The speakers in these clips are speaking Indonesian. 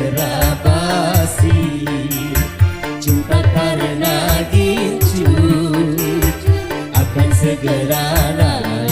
segera basi, cinta karena gincu akan segera layu.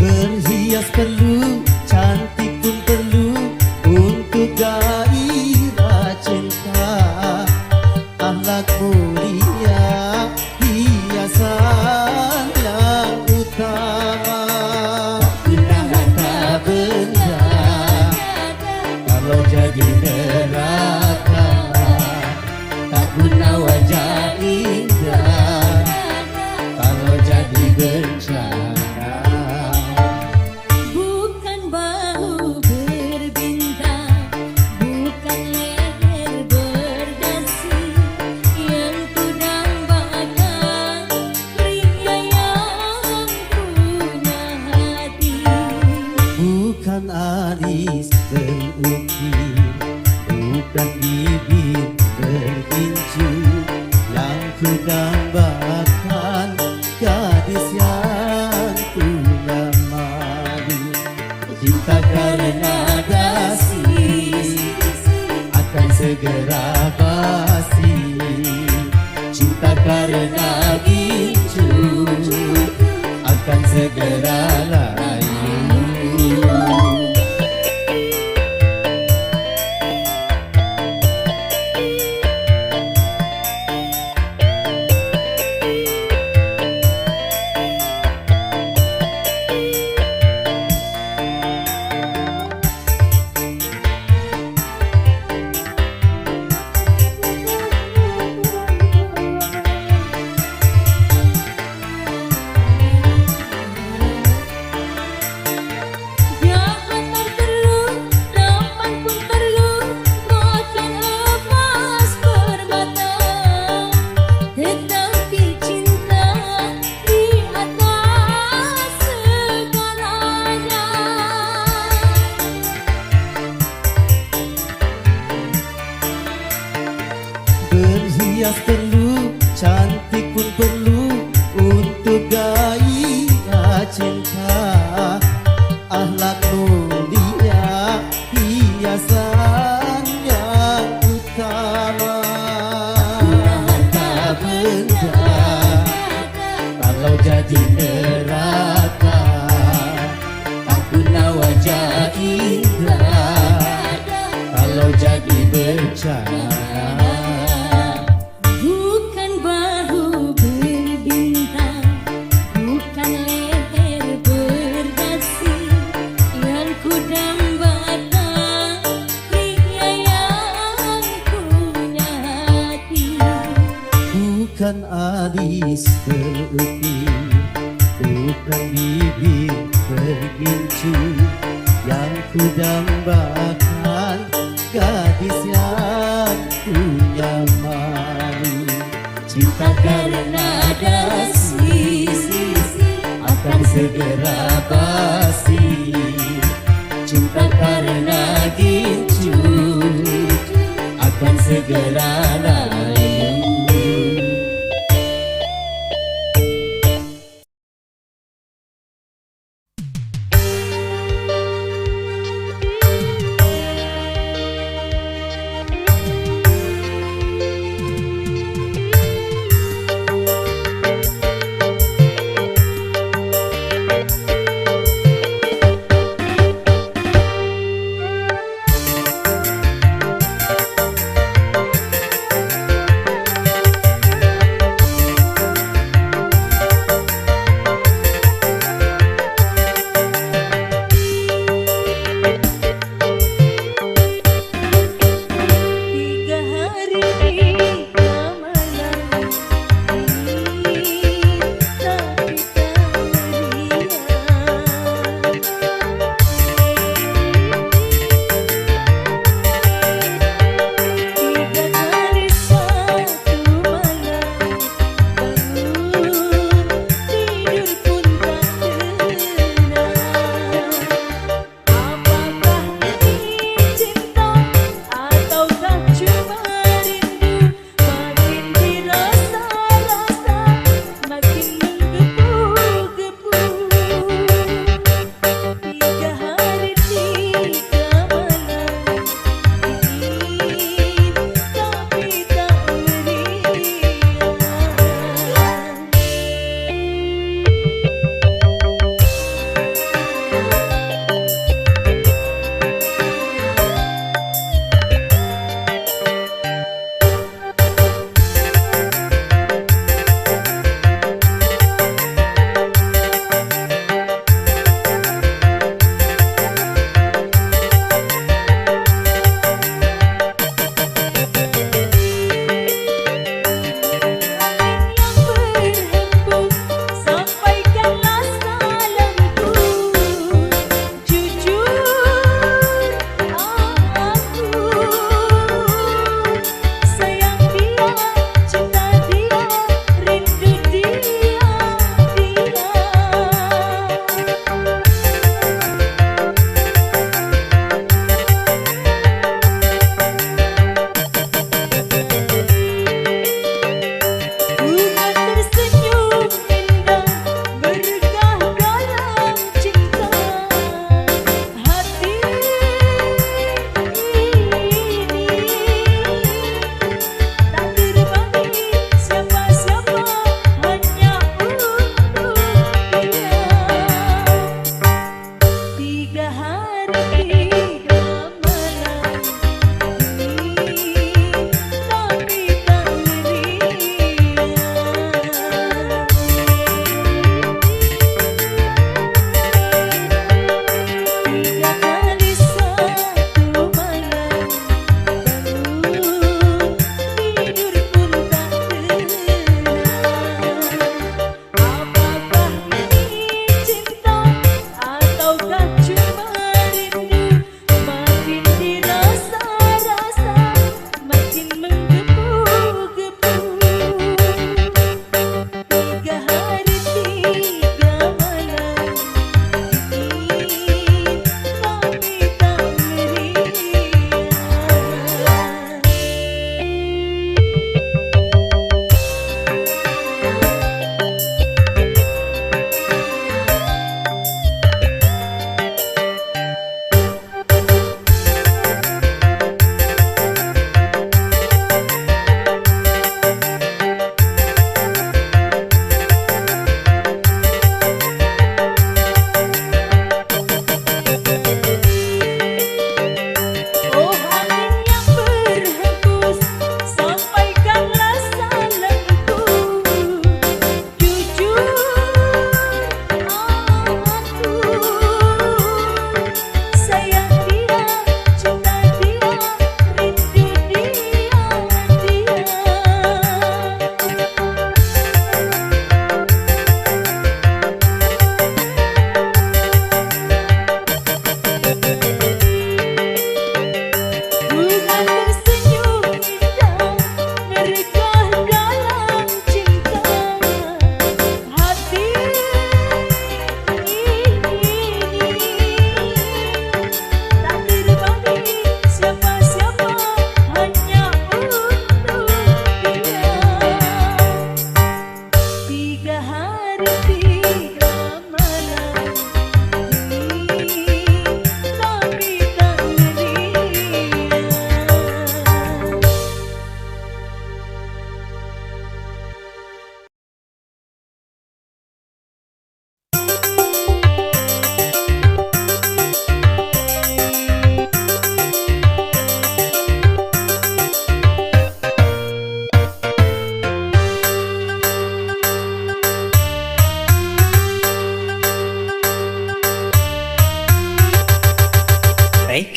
Berhias perlu, cantik pun perlu untuk gairah cinta. Akhlak mulia, hiasan yang utama. Guna harta benda kalau jadi neraka. Tak guna wajah indah kalau jadi bencana. Bukan alis berukir, bukan bibir bergincu, yang ku dambakan gadis yang punya malu. Cinta karena dasi akan segera basi, cinta karena gincu akan segera layu. Berhias perlu, cantik pun perlu untuk gairah cinta. Akhlak mulia, hiasan yang utama. Guna harta benda kalau jadi neraka. Tak guna wajah indah kalau jadi bencana. Bukan alis berukir, bukan bibir bergincu, yang ku dambakan gadis yang punya malu. Cinta karena dasi akan segera basi, cinta karena gincu akan segera layu.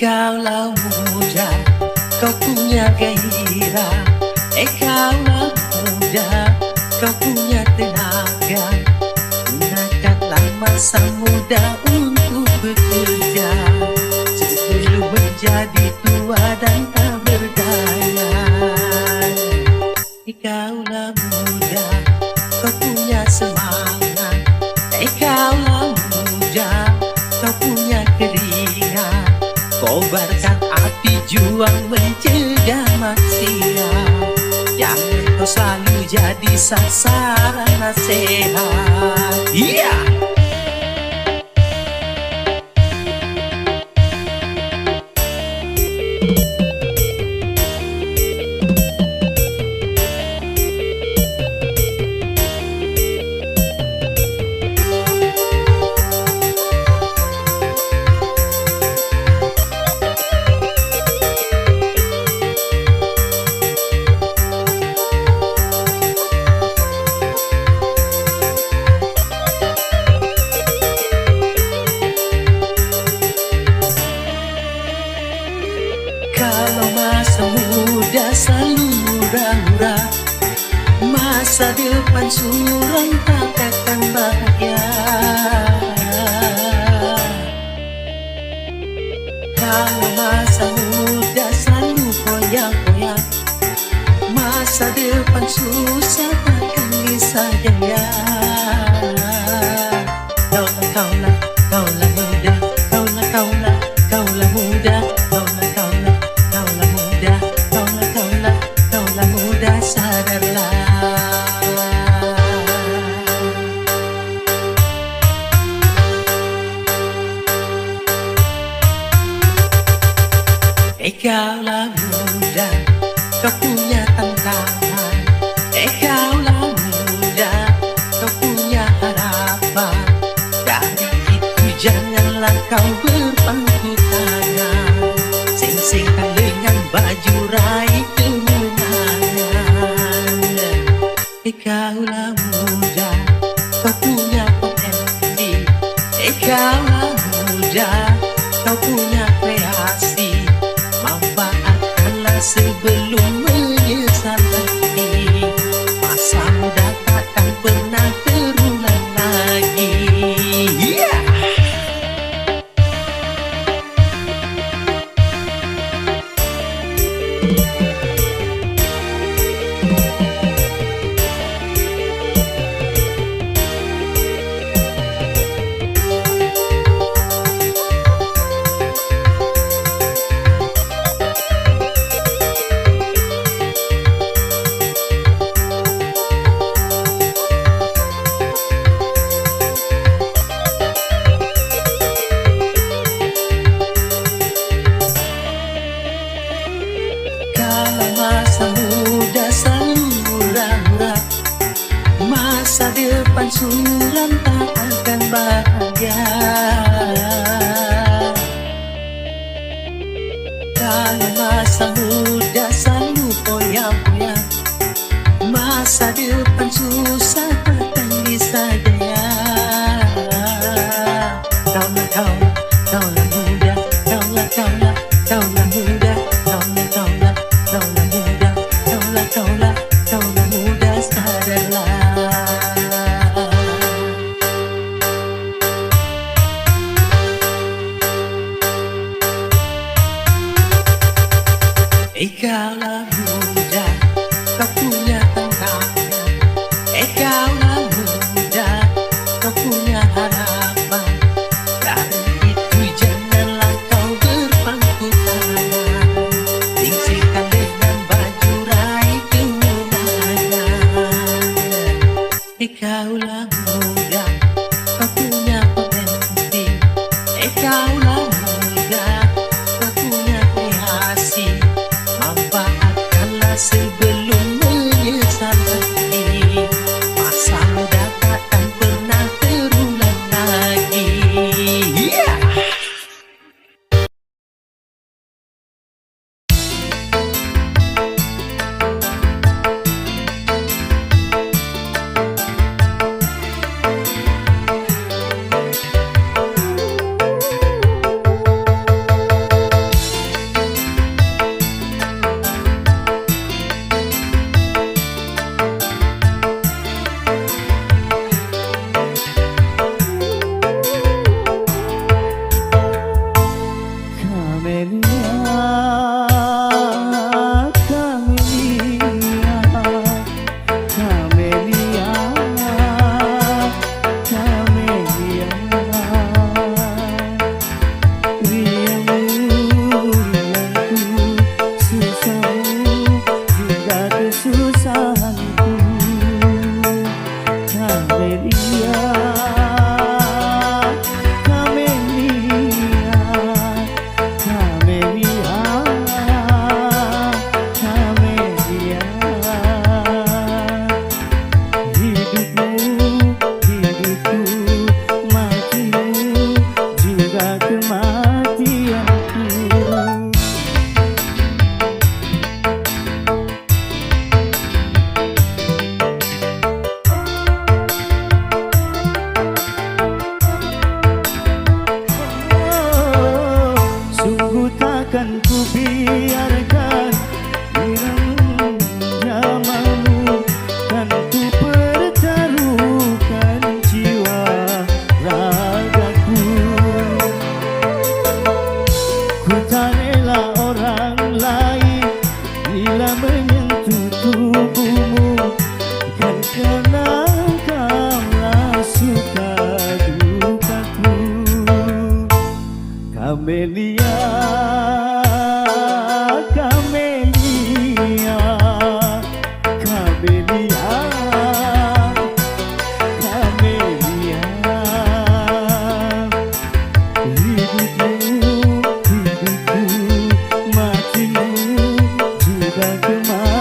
Kaulah muda, kau punya gairah. Kaulah muda, kau punya tenaga. Gunakanlah masa muda untuk bekerja sebelum menjadi tua dan tak berdaya. Kaulah muda, kau punya semangat. Kaulah muda, kau punya keringat. Kobarkan api juang mencegah maksiat. Jangan kau selalu jadi sasaran nasihat. Yeah! Masa muda selalu murah-murah, masa depan suram takkan bahagia. Kalau masa muda selalu goyang-goyang, masa depan susah takkan bisa jaya. Kaulah muda, kaulah muda, kaulah muda, sadarlah. Kaulah muda, kau punya tantangan. Kaulah muda, kau punya harapan. Dari itu janganlah kau berpangku tangan. baju raih kemenangan. Kaulah muda, kau punya potensi. Kaulah muda, kau punya kreasi. Manfaatkanlah sebelum menyesal nanti. Masa muda takkan pernah terulang lagi. Masa muda selalu hura-hura, masa depan suram tak akan bahagia. Kalau masa muda selalu poya-poya, masa depan susah takkan bisa jaya. Kaulah muda, kaulah muda, kaulah muda, sadarlah. Kaulah muda, kau punya tantangan. Kaulah muda, kau punya harapan. Dari itu janganlah kau berpangku tangan. Singkirkan dengan baju raih kemenangan. Kaulah muda, kau punya potensi. Kaulah muda, kau punya kreasi. Manfaatkanlah sebelum menyesal nanti. Masa muda takkan pernah terulang lagi. Takkan ku biarkan irama-Mu, kan ku pertaruhkan jiwa ragaku. Ku tak rela orang lain bila menyentuh tubuhmu, kan karena Engkaulah suka dukaku. Kamelia, Kamelia, Kamelia, Kamelia. Hidupku, hidupku, matimu juga kematianku.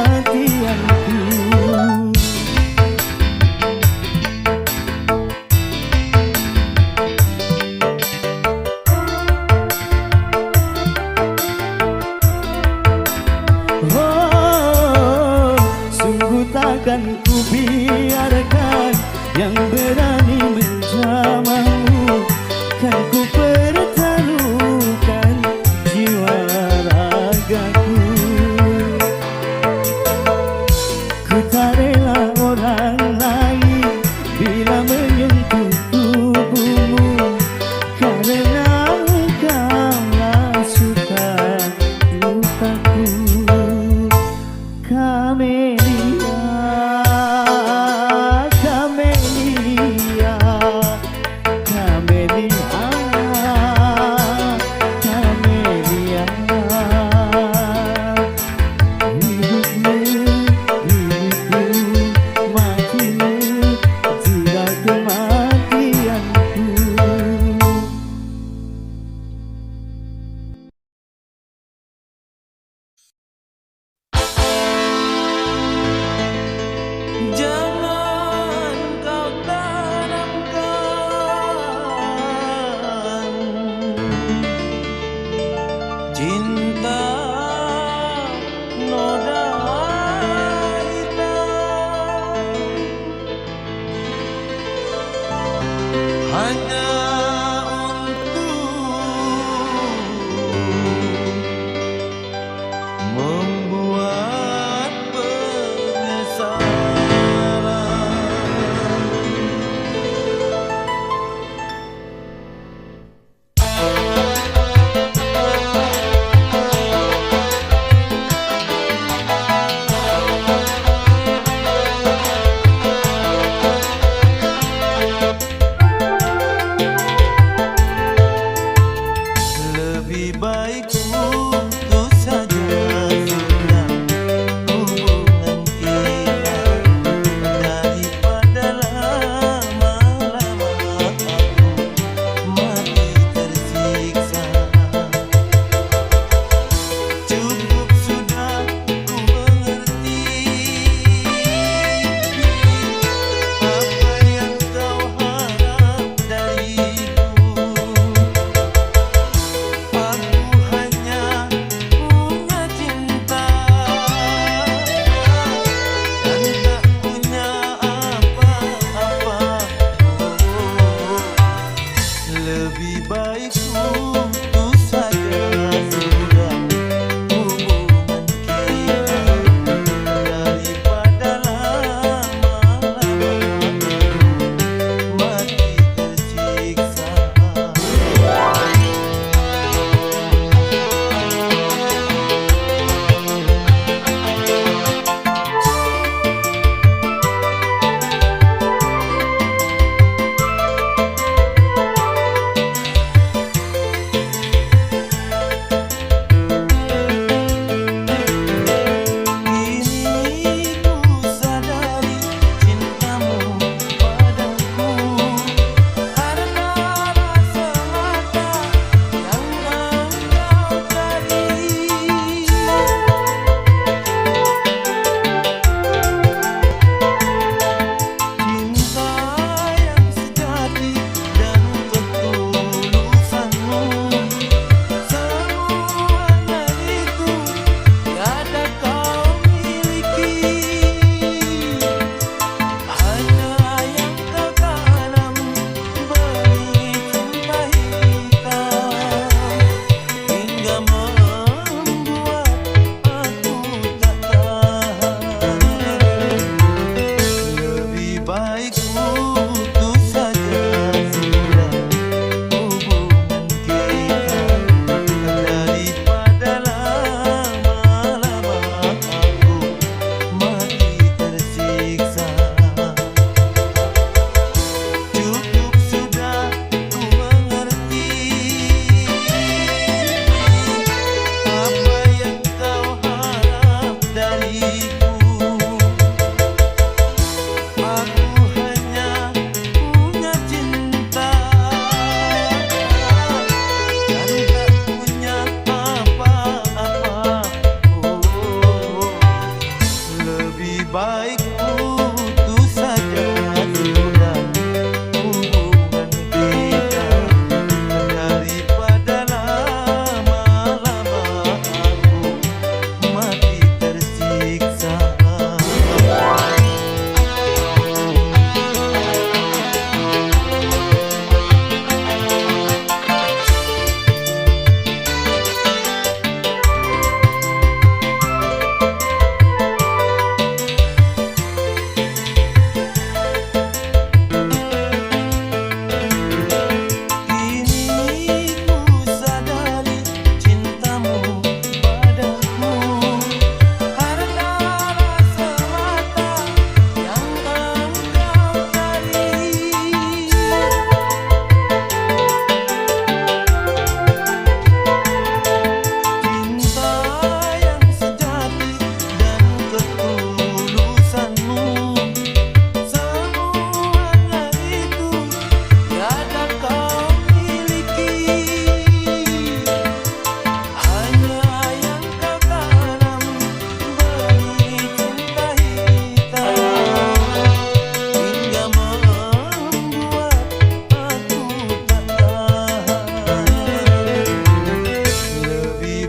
Takkan ku biarkan yang berani menjamahmu. Kan ku pertaruhkan jiwa ragaku. Ku tak rela orang lain bila menyentuh tubuhmu, karena engkaulah suka lupaku. Kamelia, Kamelia, Kamelia, Kamelia. Hidupmu, hidupku, matimu, juga kematianku. Jangan kau tanamkan cinta noda hitam hanya untuk membuat penyesalan.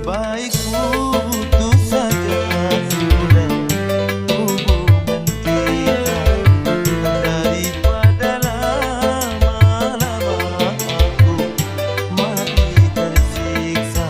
baik putus saja sudah hubungan kita, daripada lama-lama aku mati tersiksa.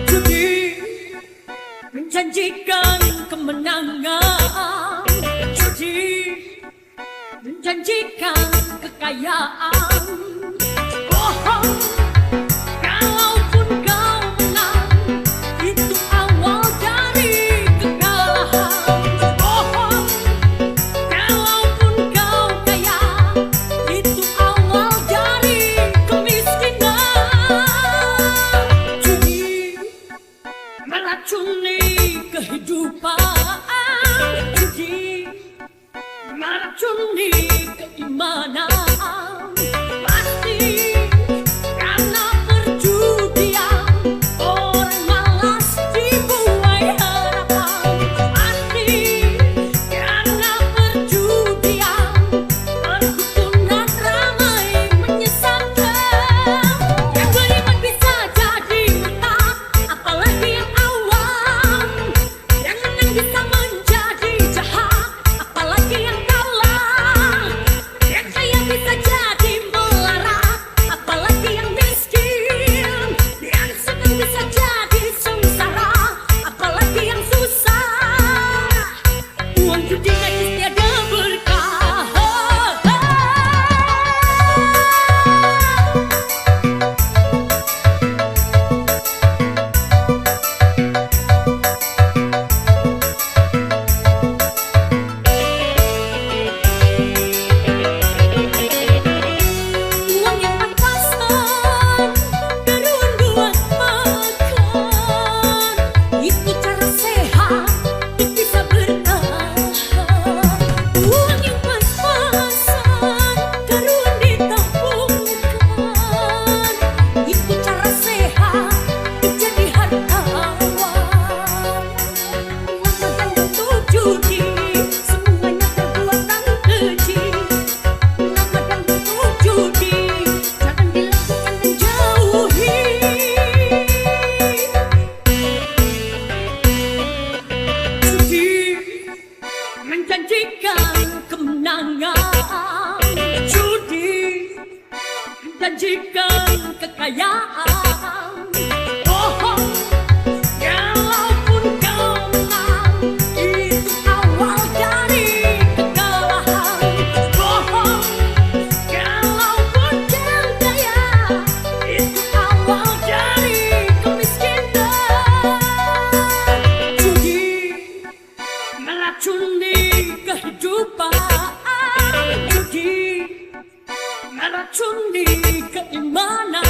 Judi menjanjikan kemenangan, judi menjanjikan kekayaan. Bohong, kalaupun kau menang, itu awal dari kekalahan. Bohong, kalaupun kau kaya, itu awal dari kemiskinan. Judi meracuni kehidupan, judi meracuni keimanan. Pasti karena perjudian orang malas dibuai harapan. Pasti karena perjudian perdukunan ramai menyesatkan. Yang beriman bisa jadi murtad, apalagi yang awam. Yang menang bisa menjadi jahat, apalagi yang kalah. Yang kaya bisa jadi melarat, apalagi yang miskin. Yang senang bisa jadi sengsara, apalagi yang susah. Uang judi nyaris tiada berkah. Uang yang pas-pasan, keruan buat makan. Itu cara sehat, bisa bertahan. Uang yang pas-pasan, keruan ditabungkan. Itu cara sehat, jadi hartawan. Uang untuk judi, semuanya perbuatan keji. Nama dan bentuk judi, jangan dilakukan, menjauhi. Judi menjanjikan kemenangan, judi menjanjikan kekayaan. Bohong, kalaupun kau menang, itu awal dari kekalahan. Bohong, kalaupun kau kaya, itu awal dari kemiskinan. Judi meracuni kehidupan, judi meracuni keimanan.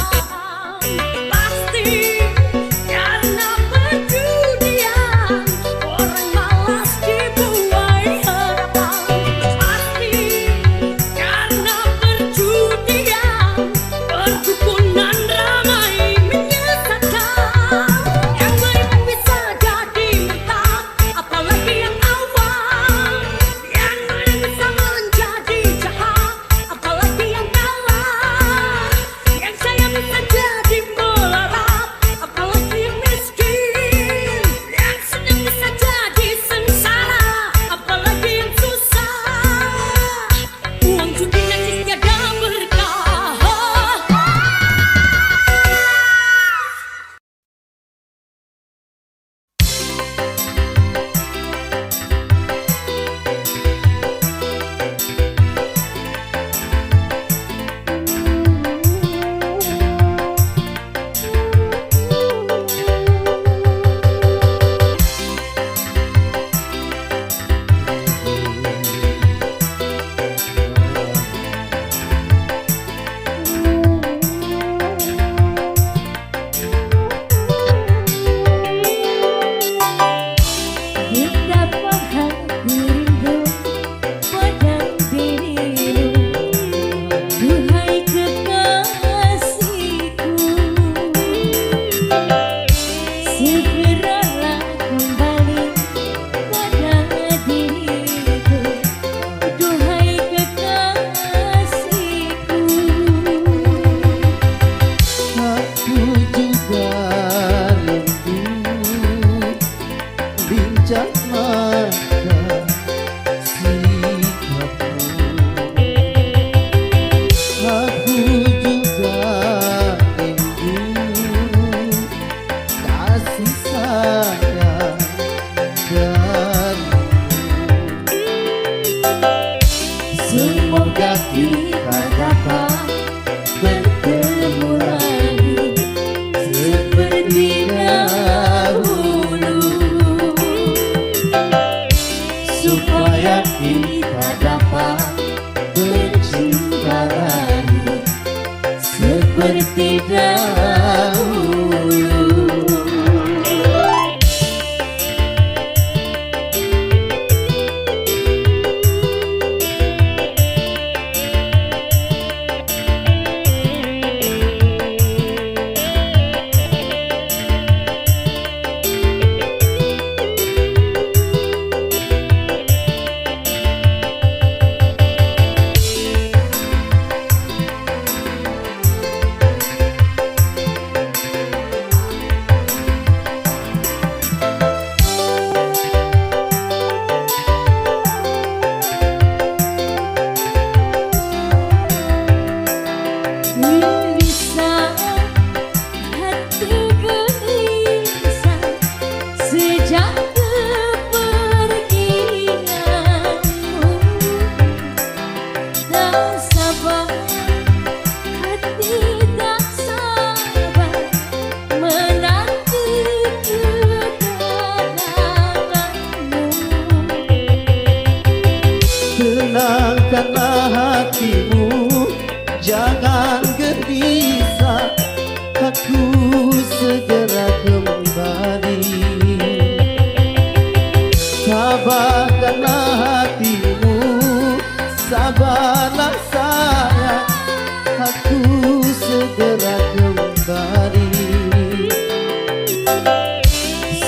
Pasti karena perjudian orang malas dibuai harapan. Pasti karena perjudian perdukunan ramai menyesatkan. Yang beriman bisa jadi murtad, apalagi yang awam. Yang menang bisa menjadi jahat, apalagi yang kalah. Yang kaya bisa jadi melarat,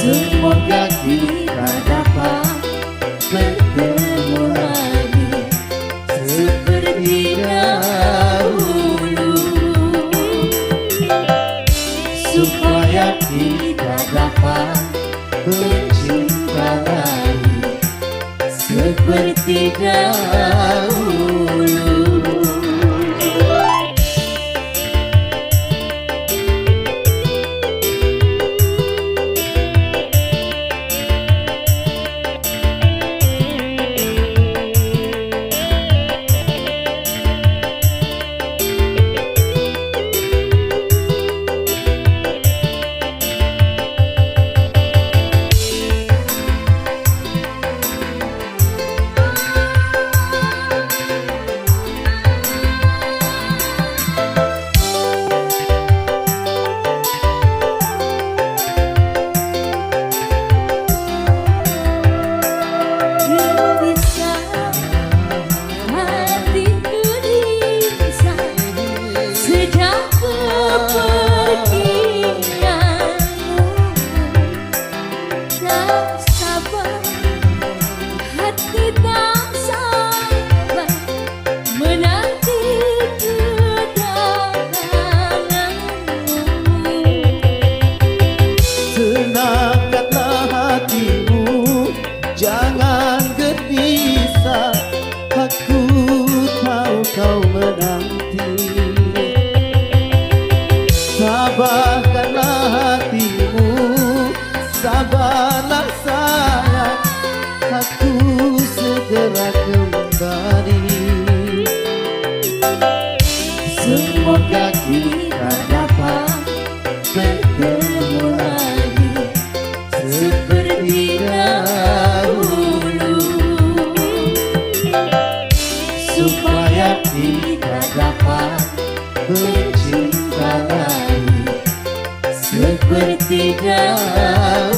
Semoga kita dapat bertemu lagi seperti dahulu, supaya kita dapat bercinta lagi seperti dahulu. Tenangkanlah hatimu, jangan gelisah. Aku tahu kau menanti. Sabarkanlah hatimu, sabarlah sayang. Aku segera kembali. Semoga kita dapat bertemu lagi seperti dahulu, supaya kita dapat bercinta lagi seperti dahulu.